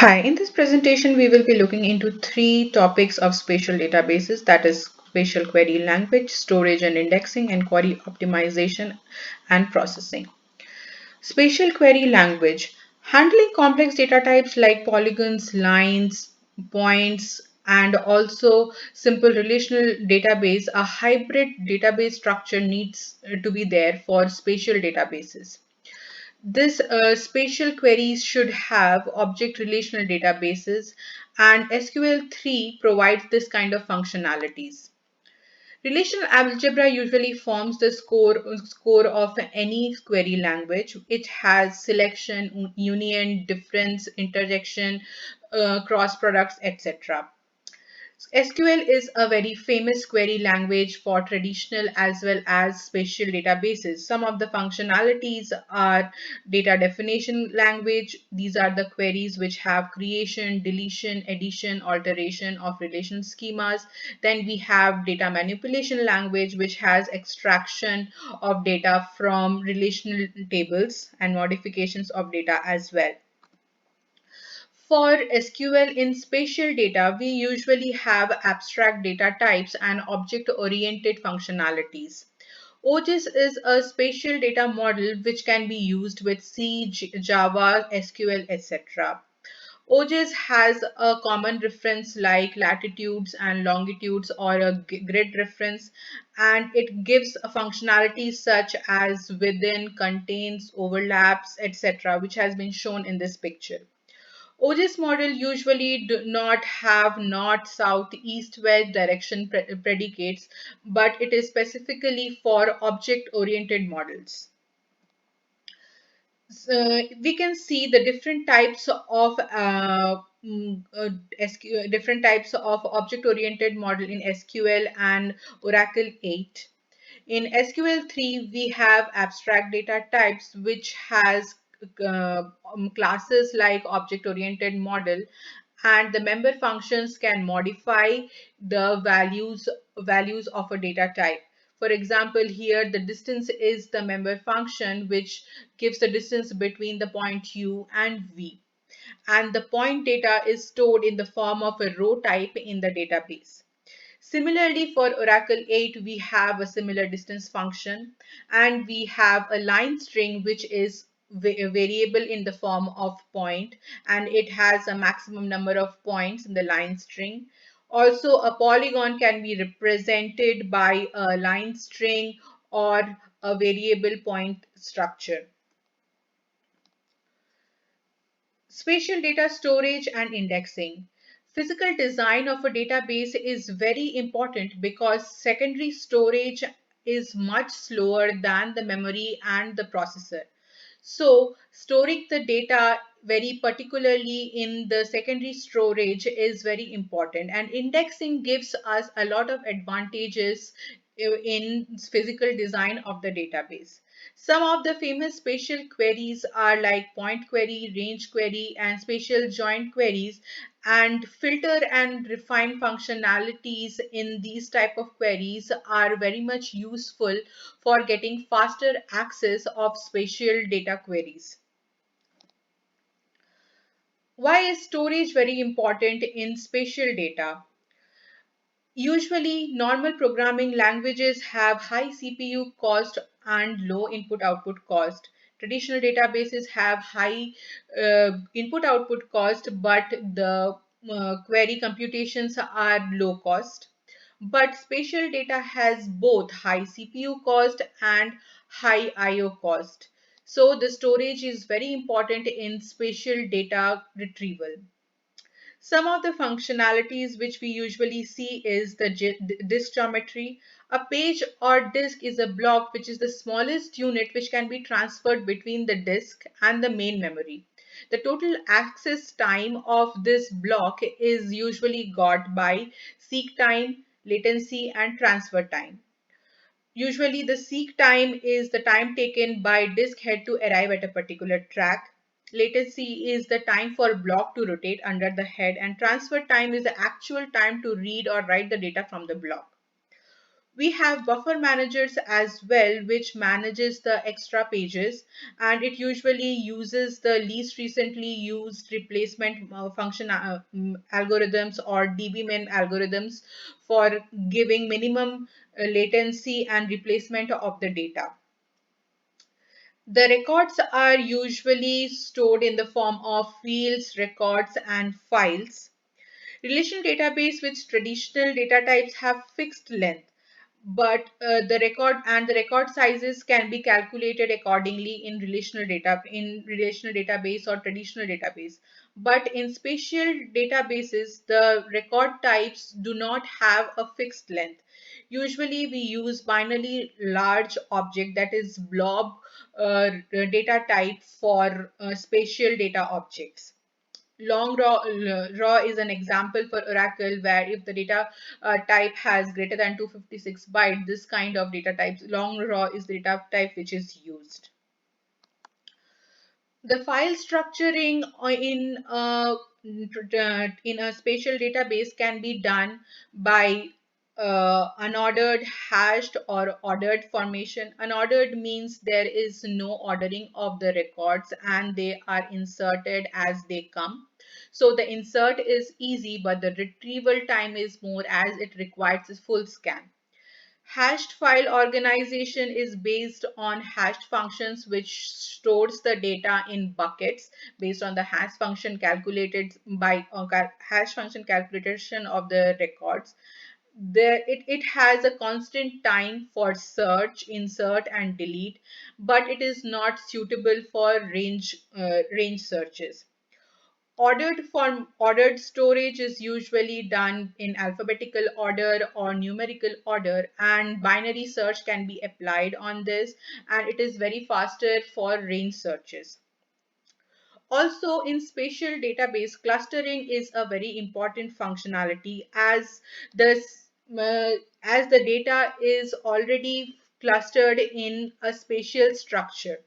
Hi, in this presentation, we will be looking into three topics of spatial databases, that is spatial query language, storage and indexing, and query optimization and processing. Spatial query language, handling complex data types like polygons, lines, points, and also simple relational database. A hybrid database structure needs to be there for spatial databases. This spatial queries should have object relational databases, and SQL 3 provides this kind of functionalities. Relational algebra usually forms the score of any query language. It has selection, union, difference, interjection, cross products, etc. SQL is a very famous query language for traditional as well as spatial databases. Some of the functionalities are data definition language. These are the queries which have creation, deletion, addition, alteration of relation schemas. Then we have data manipulation language, which has extraction of data from relational tables and modifications of data as well. For SQL in spatial data, we usually have abstract data types and object-oriented functionalities. OGIS is a spatial data model which can be used with C, Java, SQL, etc. OGIS has a common reference like latitudes and longitudes or a grid reference, and it gives a functionality such as within, contains, overlaps, etc., which has been shown in this picture. OGIS model usually do not have north, south, east, west direction predicates, but it is specifically for object-oriented models. So we can see the different types of different types of object-oriented model in SQL and Oracle 8. In SQL 3, we have abstract data types, which has classes like object-oriented model, and the member functions can modify the values of a data type. For example, here the distance is the member function, which gives the distance between the point U and V. And the point data is stored in the form of a row type in the database. Similarly, for Oracle 8, we have a similar distance function, and we have a line string which is a variable in the form of point, and it has a maximum number of points in the line string. Also, a polygon can be represented by a line string or a variable point structure. Spatial data storage and indexing. Physical design of a database is very important because secondary storage is much slower than the memory and the processor. So storing the data very particularly in the secondary storage is very important, and indexing gives us a lot of advantages in physical design of the database. Some of the famous spatial queries are like point query, range query, and spatial joint queries, and filter and refine functionalities in these type of queries are very much useful for getting faster access of spatial data queries. Why is storage very important in spatial data? Usually, normal programming languages have high CPU cost and low input-output cost. Traditional databases have high input-output cost, but the query computations are low cost. But spatial data has both high CPU cost and high I/O cost. So the storage is very important in spatial data retrieval. Some of the functionalities which we usually see is the disk geometry. A page or disk is a block which is the smallest unit which can be transferred between the disk and the main memory. The total access time of this block is usually got by seek time, latency, and transfer time. Usually the seek time is the time taken by disk head to arrive at a particular track. Latency is the time for block to rotate under the head, and transfer time is the actual time to read or write the data from the block. We have buffer managers as well, which manages the extra pages, and it usually uses the least recently used replacement function algorithms or dbmin algorithms for giving minimum latency and replacement of the data. The records are usually stored in the form of fields, records, and files. Relational database with traditional data types have fixed length, but the record sizes can be calculated accordingly in relational database or traditional database. But in spatial databases, the record types do not have a fixed length. Usually, we use binary large object, that is blob data type for spatial data objects. Long raw is an example for Oracle, where if the data type has greater than 256 byte, this kind of data types, long raw is the data type which is used. The file structuring in a spatial database can be done by unordered, hashed, or ordered formation. Unordered means there is no ordering of the records and they are inserted as they come. So the insert is easy, but the retrieval time is more, as it requires a full scan. Hashed file organization is based on hashed functions, which stores the data in buckets based on the hash function calculated by hash function calculation of the records. It has a constant time for search, insert, and delete, but it is not suitable for range searches. Ordered storage is usually done in alphabetical order or numerical order, and binary search can be applied on this, and it is very faster for range searches. Also, in spatial database, clustering is a very important functionality, as the data is already clustered in a spatial structure.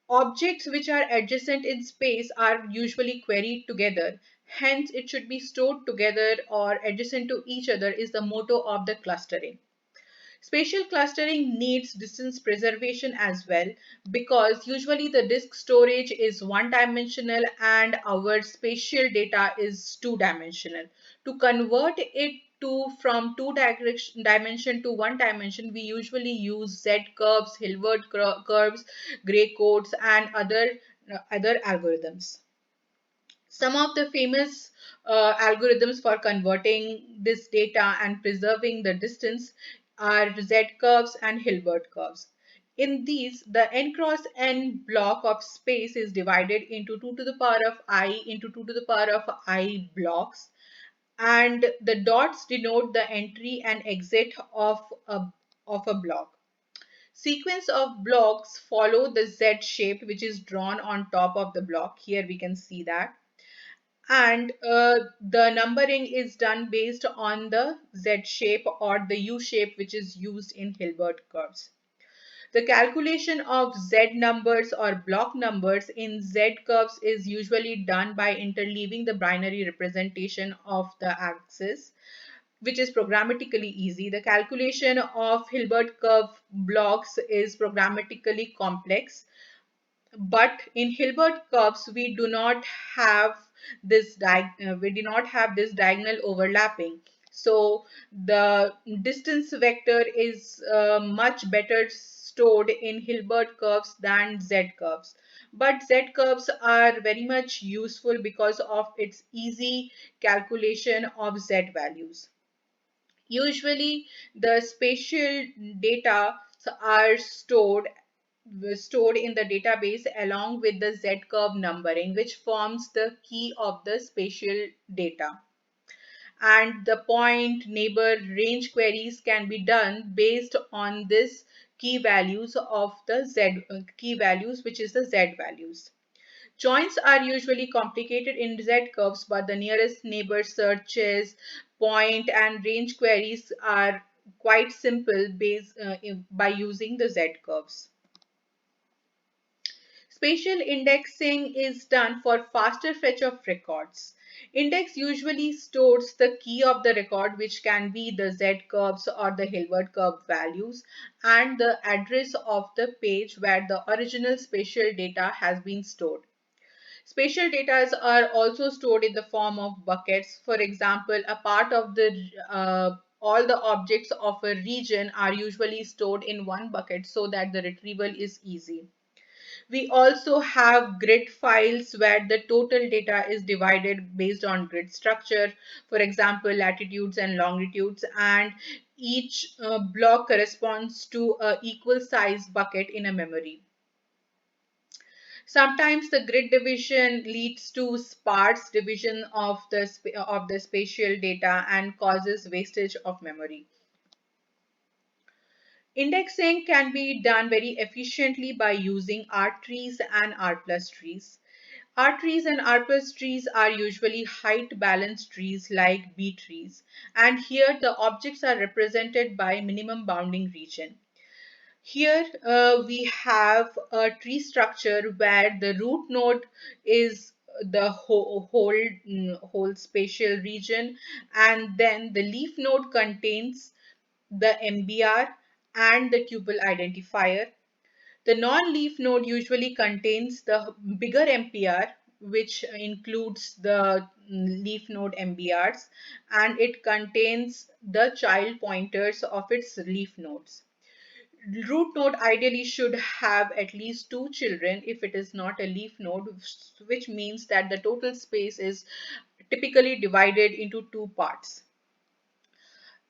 Objects which are adjacent in space are usually queried together. Hence, it should be stored together or adjacent to each other is the motto of the clustering. Spatial clustering needs distance preservation as well, because usually the disk storage is one dimensional and our spatial data is two dimensional. To convert it to from dimension to one dimension, we usually use Z curves, Hilbert curves, gray codes, and other algorithms. Some of the famous algorithms for converting this data and preserving the distance are Z curves and Hilbert curves. In these, the n cross n block of space is divided into 2 to the power of I into 2 to the power of I blocks, and the dots denote the entry and exit of a block. Sequence of blocks follow the Z shape, which is drawn on top of the block. Here we can see that, and the numbering is done based on the Z shape or the U shape, which is used in Hilbert curves. The calculation of Z numbers or block numbers in Z curves is usually done by interleaving the binary representation of the axis, which is programmatically easy. The calculation of Hilbert curve blocks is programmatically complex, but in Hilbert curves we do not have this diagonal overlapping. So the distance vector is much better stored in Hilbert curves than Z curves. But Z curves are very much useful because of its easy calculation of Z values. Usually, the spatial data are stored in the database along with the Z-curve numbering, which forms the key of the spatial data. And the point, neighbor, range queries can be done based on this key values of the key values, which is the Z values. Joins are usually complicated in Z curves, but the nearest neighbor searches, point, and range queries are quite simple by using the Z curves. Spatial indexing is done for faster fetch of records. Index usually stores the key of the record, which can be the Z curves or the Hilbert curve values, and the address of the page where the original spatial data has been stored. Spatial data are also stored in the form of buckets. For example, a part of the all the objects of a region are usually stored in one bucket so that the retrieval is easy. We also have grid files where the total data is divided based on grid structure, for example, latitudes and longitudes, and each block corresponds to a equal size bucket in a memory. Sometimes the grid division leads to sparse division of the spatial data and causes wastage of memory. Indexing can be done very efficiently by using R trees and R plus trees. R trees and R plus trees are usually height balanced trees like B trees, and here the objects are represented by minimum bounding region. Here we have a tree structure where the root node is the whole spatial region, and then the leaf node contains the MBR and the tuple identifier. The non-leaf node usually contains the bigger MPR, which includes the leaf node MBRs, and it contains the child pointers of its leaf nodes. Root node ideally should have at least two children if it is not a leaf node, which means that the total space is typically divided into two parts.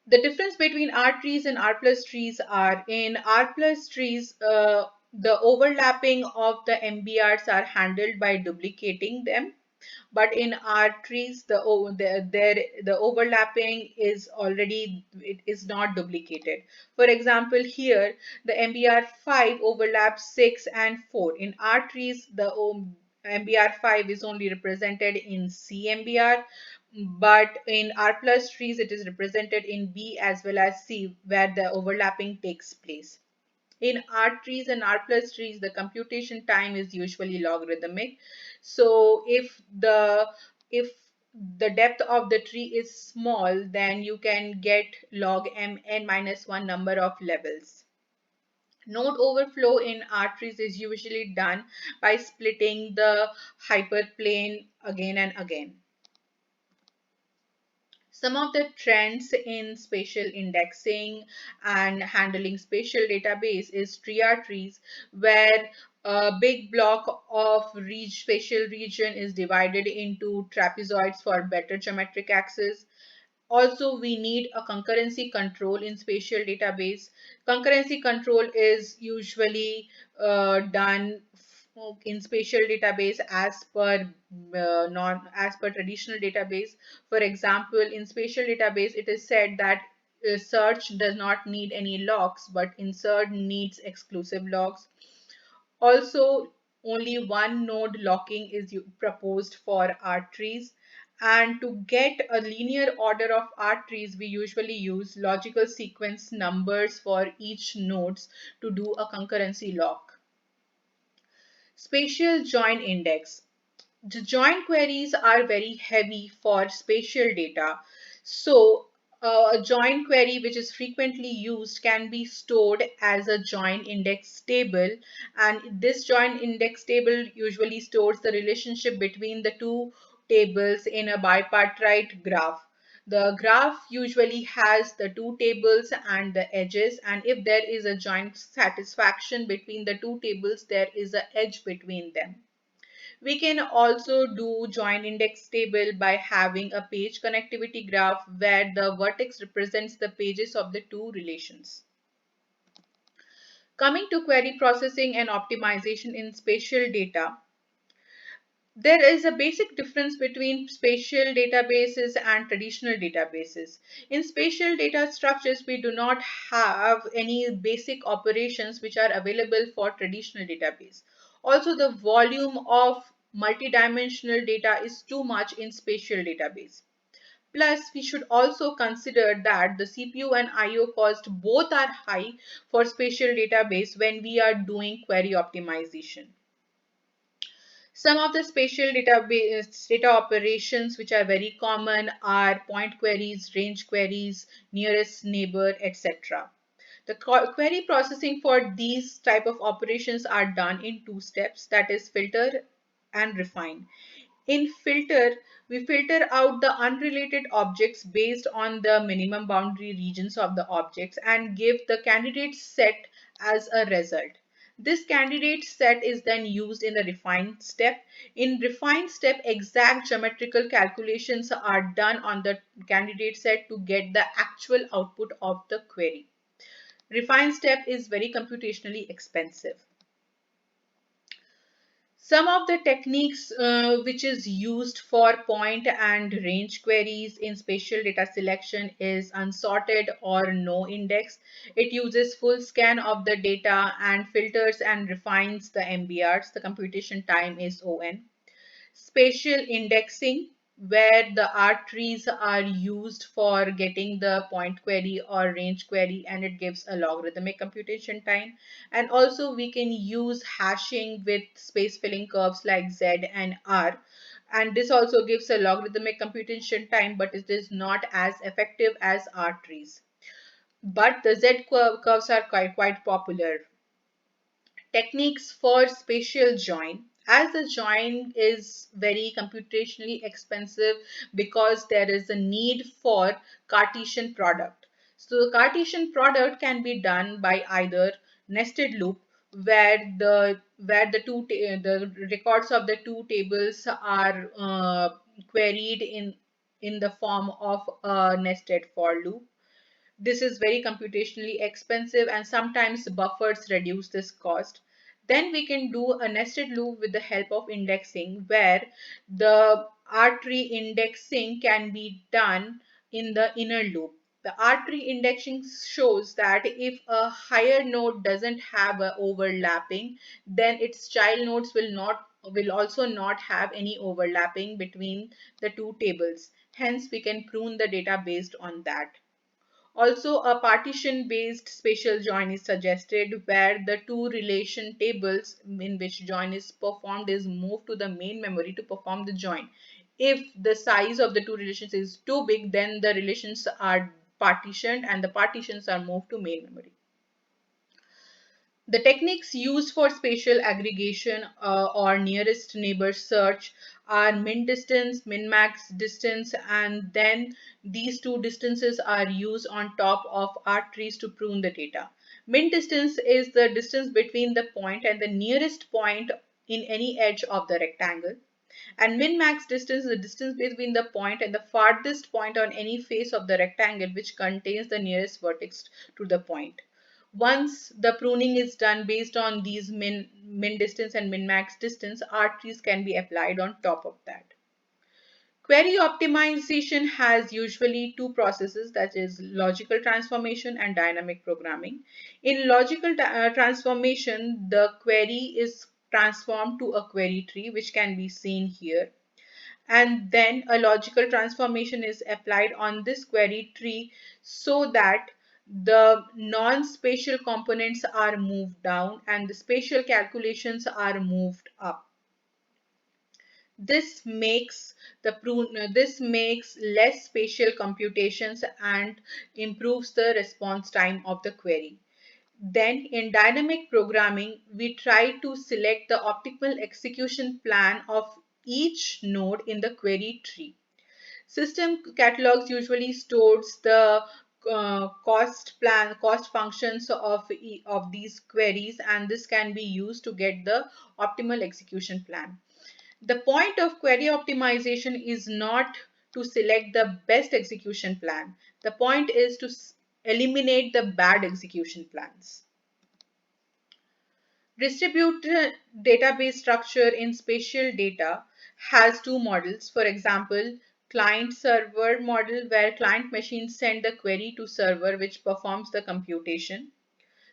The difference between R trees and R plus trees are in R plus trees, the overlapping of the MBRs are handled by duplicating them, but in R trees the overlapping is already, it is not duplicated. For example, here the MBR5 overlaps 6 and 4. In R trees the MBR5 is only represented in CMBR, but in R plus trees it is represented in B as well as C, where the overlapping takes place. In R trees and R plus trees, the computation time is usually logarithmic. So if the depth of the tree is small, then you can get log m n minus 1 number of levels. Node overflow in R trees is usually done by splitting the hyperplane again and again. Some of the trends in spatial indexing and handling spatial database is triad trees, where a big block of spatial region is divided into trapezoids for better geometric access. Also, we need a concurrency control in spatial database. Concurrency control is usually done in spatial database as per non as per traditional database. For example, in spatial database, it is said that search does not need any locks, but insert needs exclusive locks. Also, only one node locking is proposed for R trees. And to get a linear order of R trees, we usually use logical sequence numbers for each nodes to do a concurrency lock. Spatial join index. The join queries are very heavy for spatial data. So a join query which is frequently used can be stored as a join index table, and this join index table usually stores the relationship between the two tables in a bipartite graph. The graph usually has the two tables and the edges, and if there is a joint satisfaction between the two tables, there is an edge between them. We can also do join index table by having a page connectivity graph where the vertex represents the pages of the two relations. Coming to query processing and optimization in spatial data, there is a basic difference between spatial databases and traditional databases. In spatial data structures, we do not have any basic operations which are available for traditional database. Also, the volume of multidimensional data is too much in spatial database. Plus, we should also consider that the CPU and IO cost both are high for spatial database when we are doing query optimization. Some of the spatial database data operations which are very common are point queries, range queries, nearest neighbor, etc. The query processing for these type of operations are done in two steps, that is filter and refine. In filter, we filter out the unrelated objects based on the minimum boundary regions of the objects and give the candidate set as a result. This candidate set is then used in the refine step. In refine step, exact geometrical calculations are done on the candidate set to get the actual output of the query. Refine step is very computationally expensive. Some of the techniques which is used for point and range queries in spatial data selection is unsorted or no index. It uses full scan of the data and filters and refines the MBRs. The computation time is ON. Spatial indexing, where the R trees are used for getting the point query or range query, and it gives a logarithmic computation time. And also we can use hashing with space filling curves like Z and R. And this also gives a logarithmic computation time, but it is not as effective as R trees. But the curves are quite popular. Techniques for spatial join. As the join is very computationally expensive because there is a need for Cartesian product. So the Cartesian product can be done by either nested loop, where the records of the two tables are queried in the form of a nested for loop. This is very computationally expensive and sometimes buffers reduce this cost. Then we can do a nested loop with the help of indexing, where the R-tree indexing can be done in the inner loop. The R-tree indexing shows that if a higher node doesn't have a overlapping, then its child nodes will also not have any overlapping between the two tables. Hence, we can prune the data based on that. Also, a partition-based spatial join is suggested, where the two relation tables in which join is performed is moved to the main memory to perform the join. If the size of the two relations is too big, then the relations are partitioned and the partitions are moved to main memory. The techniques used for spatial aggregation or nearest neighbor search are min distance, min max distance, and then these two distances are used on top of R trees to prune the data. Min distance is the distance between the point and the nearest point in any edge of the rectangle. And min max distance is the distance between the point and the farthest point on any face of the rectangle which contains the nearest vertex to the point. Once the pruning is done based on these min distance and min max distance, R trees can be applied on top of that. Query optimization has usually two processes, that is logical transformation and dynamic programming. In logical transformation, the query is transformed to a query tree, which can be seen here. And then a logical transformation is applied on this query tree so that the non-spatial components are moved down and the spatial calculations are moved up. This makes less spatial computations and improves the response time of the query. Then in dynamic programming, we try to select the optimal execution plan of each node in the query tree. System catalogs usually stores the cost functions of these queries, and this can be used to get the optimal execution plan. The point of query optimization is not to select the best execution plan. The point is to eliminate the bad execution plans. Distributed database structure in spatial data has two models. For example, client-server model, where client machines send the query to server which performs the computation.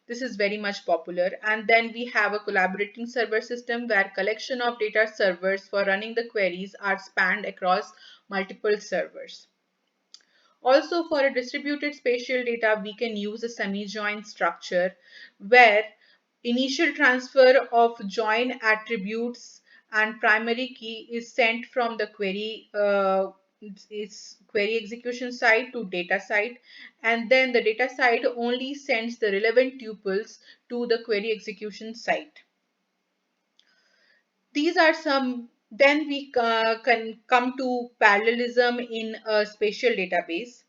This is very much popular. And then we have a collaborating server system where collection of data servers for running the queries are spanned across multiple servers. Also, for a distributed spatial data, we can use a semi-join structure where initial transfer of join attributes and primary key is sent from the query its query execution side to data side, and then the data side only sends the relevant tuples to the query execution site. These are some. Then we can come to parallelism in a spatial database.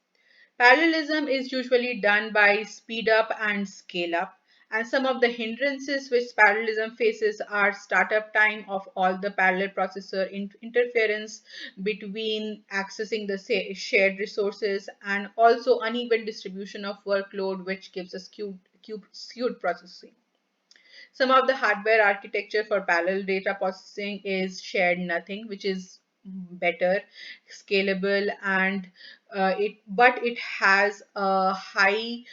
Parallelism is usually done by speed up and scale up. And some of the hindrances which parallelism faces are startup time of all the parallel processor, interference between accessing the shared resources, and also uneven distribution of workload, which gives us skewed processing. Some of the hardware architecture for parallel data processing is shared nothing, which is better, scalable, and it has a high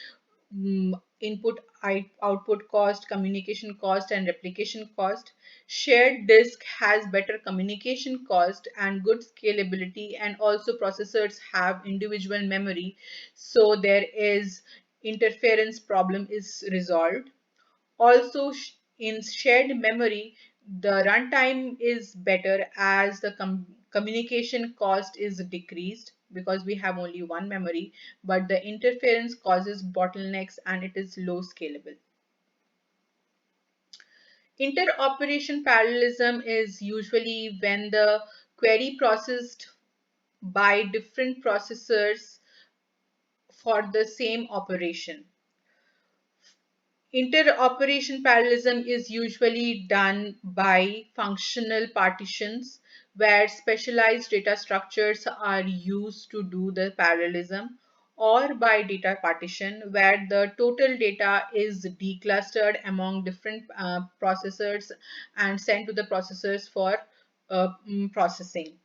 output cost, communication cost, and replication cost. Shared disk has better communication cost and good scalability, and also processors have individual memory, so there is interference problem is resolved. Also, in shared memory, the runtime is better as the communication cost is decreased because we have only one memory, but the interference causes bottlenecks and it is low scalable. Interoperation parallelism is usually when the query processed by different processors for the same operation. Interoperation parallelism is usually done by functional partitions where specialized data structures are used to do the parallelism, or by data partition where the total data is declustered among different processors and sent to the processors for processing.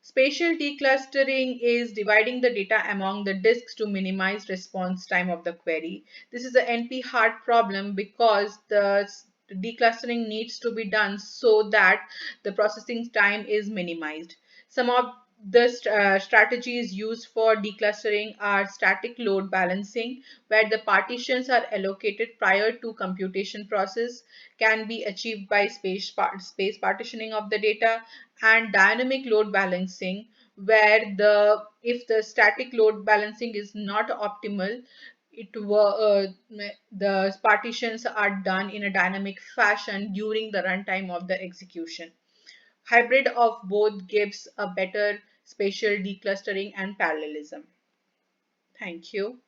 Spatial declustering is dividing the data among the disks to minimize response time of the query. This is a NP-hard problem because the declustering needs to be done so that the processing time is minimized. Some of the strategies used for declustering are static load balancing, where the partitions are allocated prior to computation process, can be achieved by space partitioning of the data, and dynamic load balancing, where if the static load balancing is not optimal, the partitions are done in a dynamic fashion during the runtime of the execution. Hybrid of both gives a better spatial declustering and parallelism. Thank you.